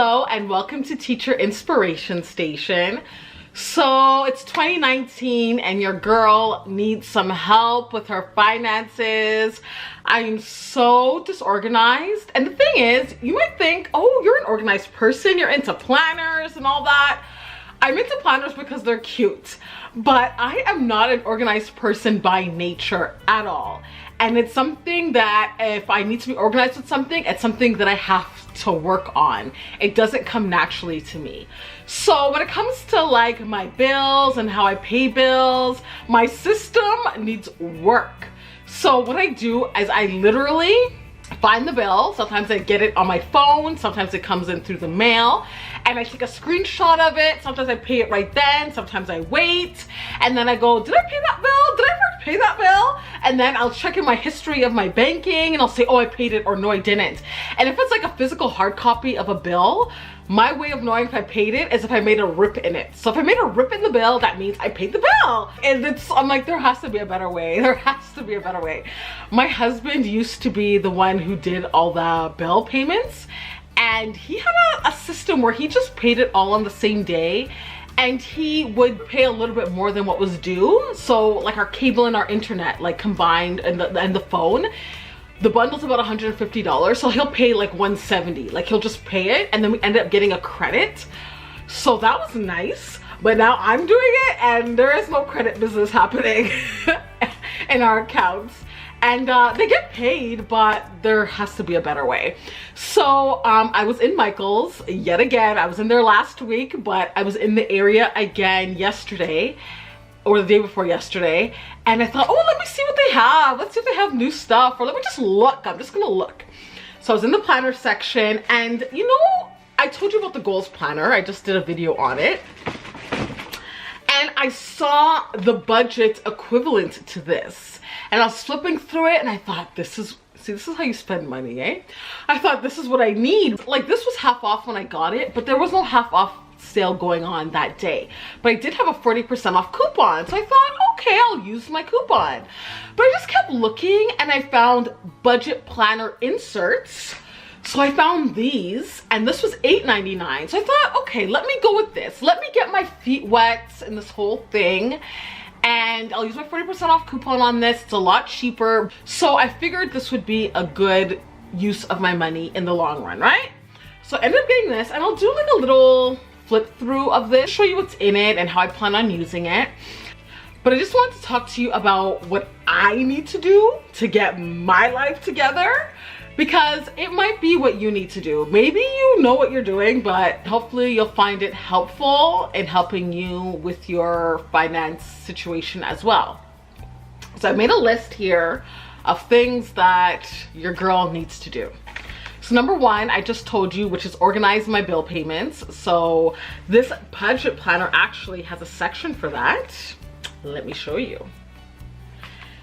Hello and welcome to Teacher Inspiration Station. So it's 2019 and your girl needs some help with her finances. I'm so disorganized. And the thing is, you might think, oh, you're an organized person, you're into planners and all that. I'm into planners because they're cute, but I am not an organized person by nature at all. And it's something that if I need to be organized with something, it's something that I have to work on. It doesn't come naturally to me. So when it comes to like my bills and how I pay bills, my system needs work. So what I do is I literally find the bill. Sometimes I get it on my phone, sometimes it comes in through the mail, and I take a screenshot of it. Sometimes I pay it right then, sometimes I wait, and then I go, did I pay that bill? Did I ever pay that bill? And then I'll check in my history of my banking and I'll say, oh, I paid it, or no, I didn't. And if it's like a physical hard copy of a bill, my way of knowing if I paid it is if I made a rip in it. So if I made a rip in the bill, that means I paid the bill. And I'm like, there has to be a better way. There has to be a better way. My husband used to be the one who did all the bill payments, and he had a system where he just paid it all on the same day, and he would pay a little bit more than what was due. So like our cable and our internet, like combined, and the phone, the bundle's about $150, so he'll pay like $170. Like he'll just pay it, and then we end up getting a credit. So that was nice. But now I'm doing it, and there is no credit business happening in our accounts. And they get paid, but there has to be a better way. So I was in Michael's yet again. I was in there last week, but I was in the area again yesterday, or the day before yesterday, and I thought, oh, let me see what they have. Let's see if they have new stuff, or let me just look. I'm just gonna look. So I was in the planner section, and you know, I told you about the goals planner. I just did a video on it, and I saw the budget equivalent to this, and I was flipping through it, and I thought, this is how you spend money, eh? I thought, this is what I need. Like, this was half off when I got it, but there was no half off sale going on that day, but I did have a 40% off coupon, so I thought, okay, I'll use my coupon. But I just kept looking, and I found budget planner inserts. So I found these, and this was $8.99. So I thought, okay, let me go with this. Let me get my feet wet in this whole thing, and I'll use my 40% off coupon on this. It's a lot cheaper. So I figured this would be a good use of my money in the long run, right? So I ended up getting this, and I'll do like a little flip through of this, show you what's in it and how I plan on using it. But I just wanted to talk to you about what I need to do to get my life together, because it might be what you need to do. Maybe you know what you're doing, but hopefully you'll find it helpful in helping you with your finance situation as well. So I made a list here of things that your girl needs to do. So number one, I just told you, which is organize my bill payments. So this budget planner actually has a section for that. Let me show you.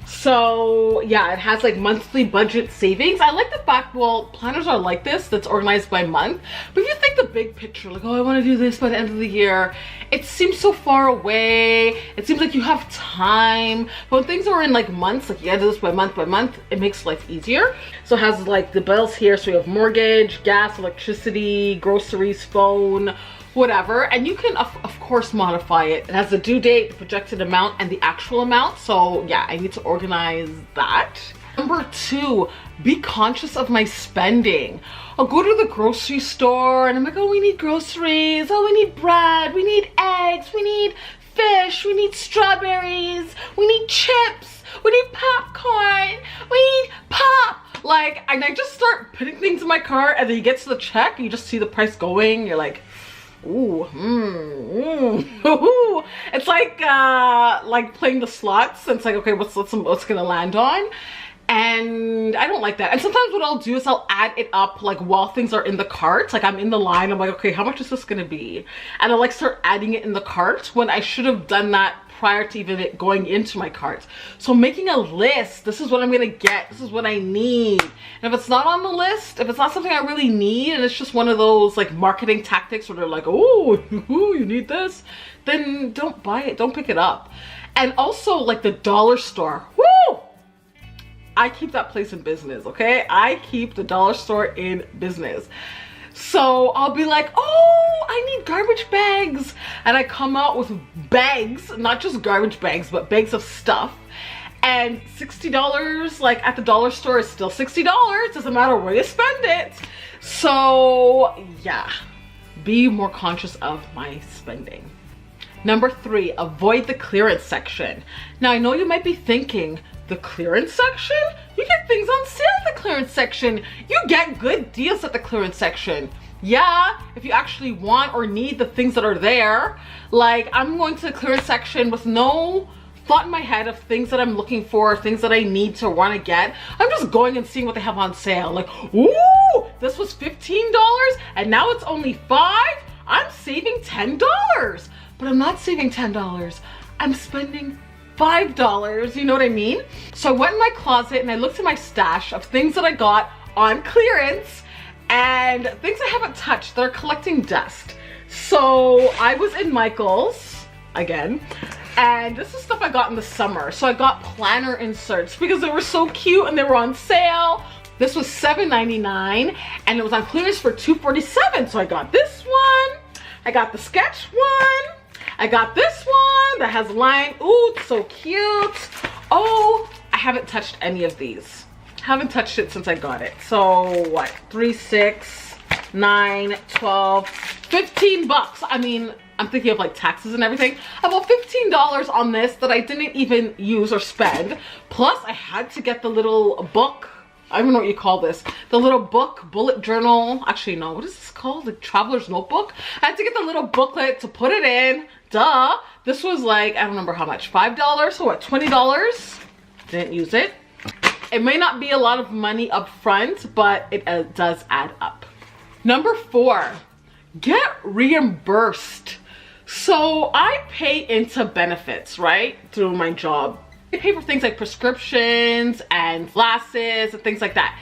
So yeah, it has like monthly budget savings. I like the fact, well, planners are like this, that's organized by month. But if you think the big picture, like, oh, I want to do this by the end of the year, it seems so far away. It seems like you have time. But when things are in like months, like you gotta do this by month, it makes life easier. So it has like the bills here. So we have mortgage, gas, electricity, groceries, phone, whatever, and you can of course modify it. It has the due date, the projected amount, and the actual amount. So yeah, I need to organize that. Number two, be conscious of my spending. I'll go to the grocery store and I'm like, oh, we need groceries, oh, we need bread, we need eggs, we need fish, we need strawberries, we need chips, we need popcorn, we need pop. Like, and I just start putting things in my cart, and then you get to the check and you just see the price going. You're like, ooh, ooh. It's like playing the slots. It's like, okay, what's gonna land on? And I don't like that. And sometimes what I'll do is I'll add it up like while things are in the cart. Like I'm in the line, I'm like, okay, how much is this gonna be? And I'll like start adding it in the cart when I should have done that prior to even it going into my cart. So making a list, this is what I'm gonna get, this is what I need. And if it's not on the list, if it's not something I really need, and it's just one of those like marketing tactics where they're like, oh, you need this, then don't buy it, don't pick it up. And also like the dollar store, woo! I keep that place in business, okay? I keep the dollar store in business. So I'll be like, oh, I need garbage bags. And I come out with bags, not just garbage bags, but bags of stuff. And $60, like at the dollar store, is still $60. Doesn't matter where you spend it. So yeah, be more conscious of my spending. Number 3, avoid the clearance section. Now I know you might be thinking, the clearance section? You get things on sale in the clearance section. You get good deals at the clearance section. Yeah, if you actually want or need the things that are there. Like, I'm going to the clearance section with no thought in my head of things that I'm looking for, things that I need to want to get. I'm just going and seeing what they have on sale. Like, ooh, this was $15 and now it's only $5. I'm saving $10. But I'm not saving $10. I'm spending $5, you know what I mean? So I went in my closet and I looked at my stash of things that I got on clearance and things I haven't touched that are collecting dust. So I was in Michael's again, and this is stuff I got in the summer. So I got planner inserts because they were so cute and they were on sale. This was $7.99 and it was on clearance for $2.47. So I got this one, I got the sketch one, I got this one that has line. Ooh, it's so cute. Oh, I haven't touched any of these. Haven't touched it since I got it. So what, 3, 6, 9, 12, 15 bucks. I mean, I'm thinking of like taxes and everything. About $15 on this that I didn't even use or spend. Plus I had to get the little book. I don't know what you call this. The little book, bullet journal. Actually, no, what is this called? The traveler's notebook. I had to get the little booklet to put it in. Duh. This was like, I don't remember how much, $5? So what, $20? Didn't use it. It may not be a lot of money up front, but it does add up. Number 4, get reimbursed. So I pay into benefits, right? Through my job. I pay for things like prescriptions and glasses and things like that.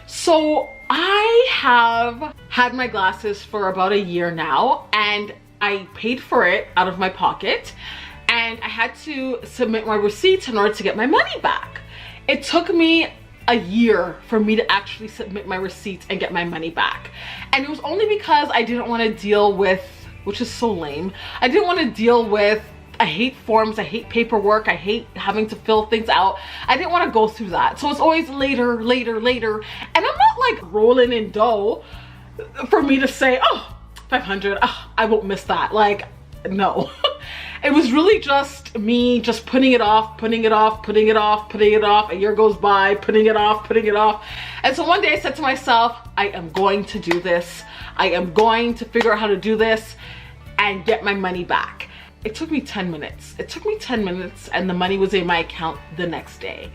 So I have had my glasses for about a year now and I paid for it out of my pocket and I had to submit my receipts in order to get my money back. It took me a year for me to actually submit my receipts and get my money back. And it was only because I didn't want to deal with, which is so lame, I didn't want to deal with, I hate forms, I hate paperwork, I hate having to fill things out. I didn't want to go through that. So it's always later, later, later. And I'm not like rolling in dough for me to say, oh, 500, oh, I won't miss that. Like, no. It was really just me just putting it off, putting it off, putting it off, putting it off. A year goes by, putting it off, putting it off. And so one day I said to myself, I am going to do this. I am going to figure out how to do this and get my money back. It took me 10 minutes. It took me 10 minutes and the money was in my account the next day.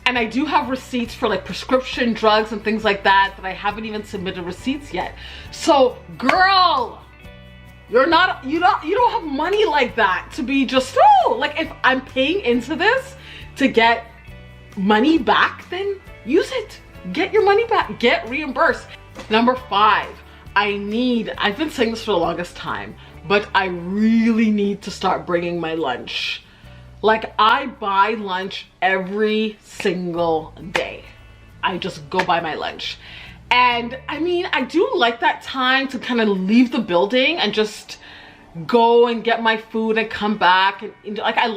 And I do have receipts for like prescription drugs and things like that I haven't even submitted receipts yet. So girl, you don't have money like that to be just, oh, like if I'm paying into this to get money back, then use it. Get your money back, get reimbursed. Number 5, I've been saying this for the longest time, but I really need to start bringing my lunch. Like I buy lunch every single day. I just go buy my lunch. And I mean, I do like that time to kind of leave the building and just go and get my food and come back. And like I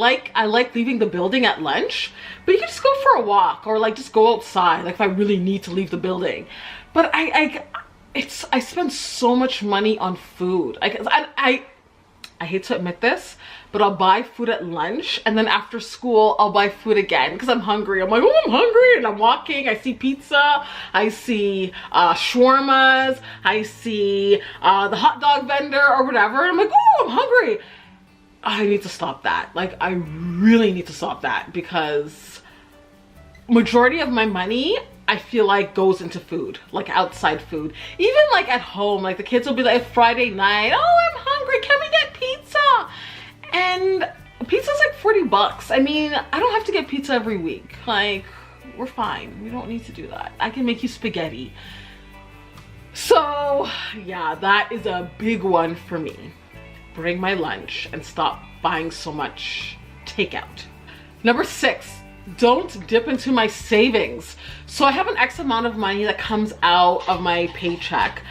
like leaving the building at lunch, but you can just go for a walk or like just go outside, like if I really need to leave the building. But I spend so much money on food. I hate to admit this, but I'll buy food at lunch and then after school I'll buy food again because I'm hungry. I'm like, oh, I'm hungry, and I'm walking, I see pizza, I see shawarmas, I see the hot dog vendor or whatever, and I'm like, oh, I'm hungry. I need to stop that. Like I really need to stop that because majority of my money I feel like goes into food, like outside food. Even like at home, like the kids will be like Friday night, oh, I'm hungry, can we get pizza? And pizza's like 40 bucks. I mean, I don't have to get pizza every week. Like, we're fine. We don't need to do that. I can make you spaghetti. So yeah, that is a big one for me. Bring my lunch and stop buying so much takeout. Number 6, don't dip into my savings. So I have an X amount of money that comes out of my paycheck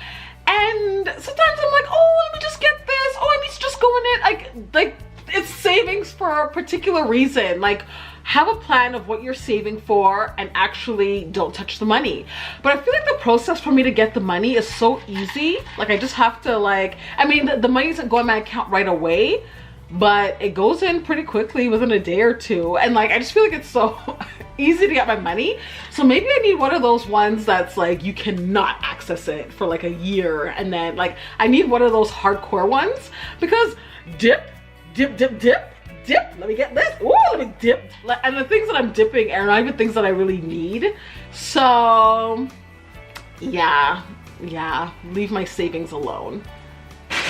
And sometimes I'm like, oh, let me just get this. Oh, I need to just go in it. Like it's savings for a particular reason. Like, have a plan of what you're saving for and actually don't touch the money. But I feel like the process for me to get the money is so easy. Like, I just have to, like, I mean, the money doesn't go in my account right away, but it goes in pretty quickly within a day or two. And like, I just feel like it's so easy to get my money. So maybe I need one of those ones that's like, you cannot access it for like a year. And then like, I need one of those hardcore ones, because dip, let me get this. Ooh, let me dip. And the things that I'm dipping are not even things that I really need. So yeah, leave my savings alone.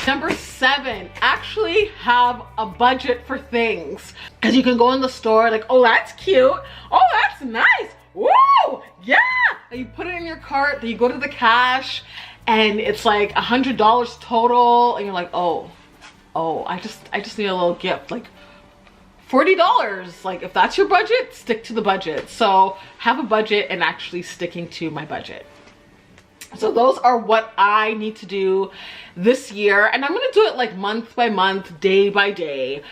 Number 7, actually have a budget for things. Because you can go in the store like, oh, that's cute. Oh, that's nice. Woo, yeah. And you put it in your cart, then you go to the cash and it's like $100 total. And you're like, oh, I just need a little gift. Like $40. Like, if that's your budget, stick to the budget. So have a budget and actually sticking to my budget. So those are what I need to do this year. And I'm going to do it like month by month, day by day,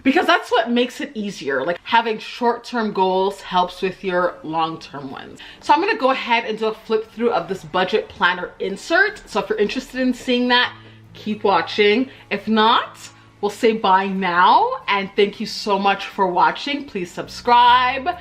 because that's what makes it easier. Like, having short-term goals helps with your long-term ones. So I'm going to go ahead and do a flip through of this budget planner insert. So if you're interested in seeing that, keep watching. If not, we'll say bye now. And thank you so much for watching. Please subscribe.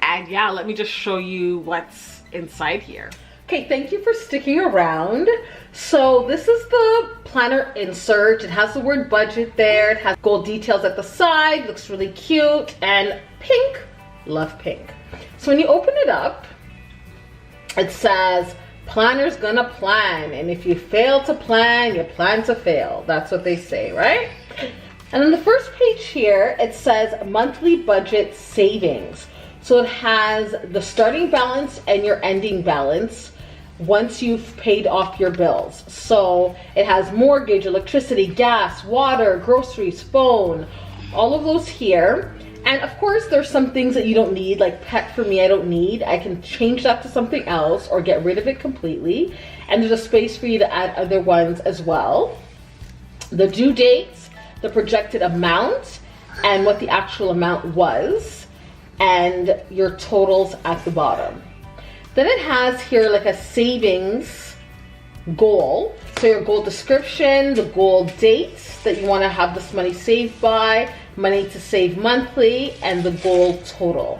And yeah, let me just show you what's inside here. Okay, thank you for sticking around. So this is the planner insert. It has the word budget there. It has gold details at the side. Looks really cute. And pink. Love pink. So when you open it up, it says, planner's gonna plan. And if you fail to plan, you plan to fail. That's what they say, right? And on the first page here, it says monthly budget savings. So it has the starting balance and your ending balance once you've paid off your bills. So it has mortgage, electricity, gas, water, groceries, phone, all of those here. And of course, there's some things that you don't need, like pet for me, I don't need. I can change that to something else or get rid of it completely. And there's a space for you to add other ones as well. The due dates, the projected amount, and what the actual amount was, and your totals at the bottom. Then it has here like a savings goal. So your goal description, the goal dates that you want to have this money saved by, money to save monthly, and the goal total.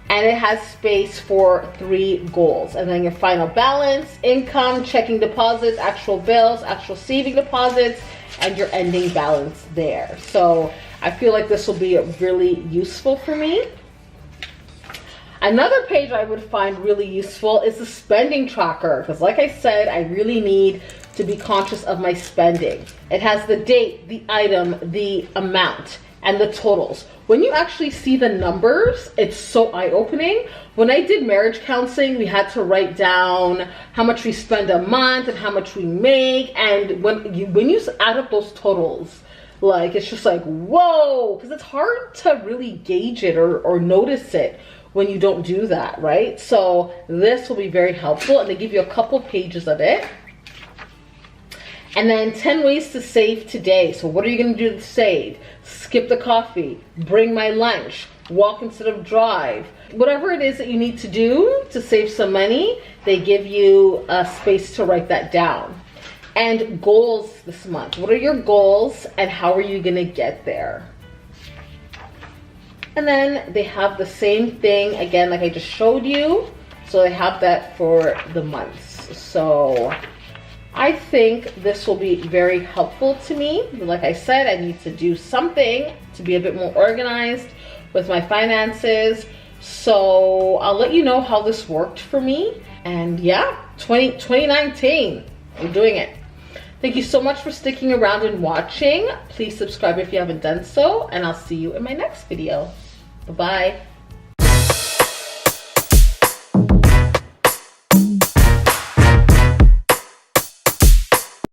And it has space for 3 goals. And then your final balance, income, checking deposits, actual bills, actual saving deposits, and your ending balance there. So I feel like this will be really useful for me. Another page I would find really useful is the spending tracker, because like I said, I really need to be conscious of my spending. It has the date, the item, the amount, and the totals. When you actually see the numbers, it's so eye-opening. When I did marriage counseling, we had to write down how much we spend a month and how much we make. And when you add up those totals, like, it's just like, whoa, because it's hard to really gauge it or notice it when you don't do that, right? So this will be very helpful, and they give you a couple pages of it. And then 10 ways to save today. So what are you gonna do to save? Skip the coffee, bring my lunch, walk instead of drive. Whatever it is that you need to do to save some money, they give you a space to write that down. And goals this month. What are your goals and how are you gonna get there? And then they have the same thing again, like I just showed you. So they have that for the months. So I think this will be very helpful to me. Like I said, I need to do something to be a bit more organized with my finances. So I'll let you know how this worked for me. And yeah, 2019, I'm doing it. Thank you so much for sticking around and watching. Please subscribe if you haven't done so, and I'll see you in my next video. Bye-bye.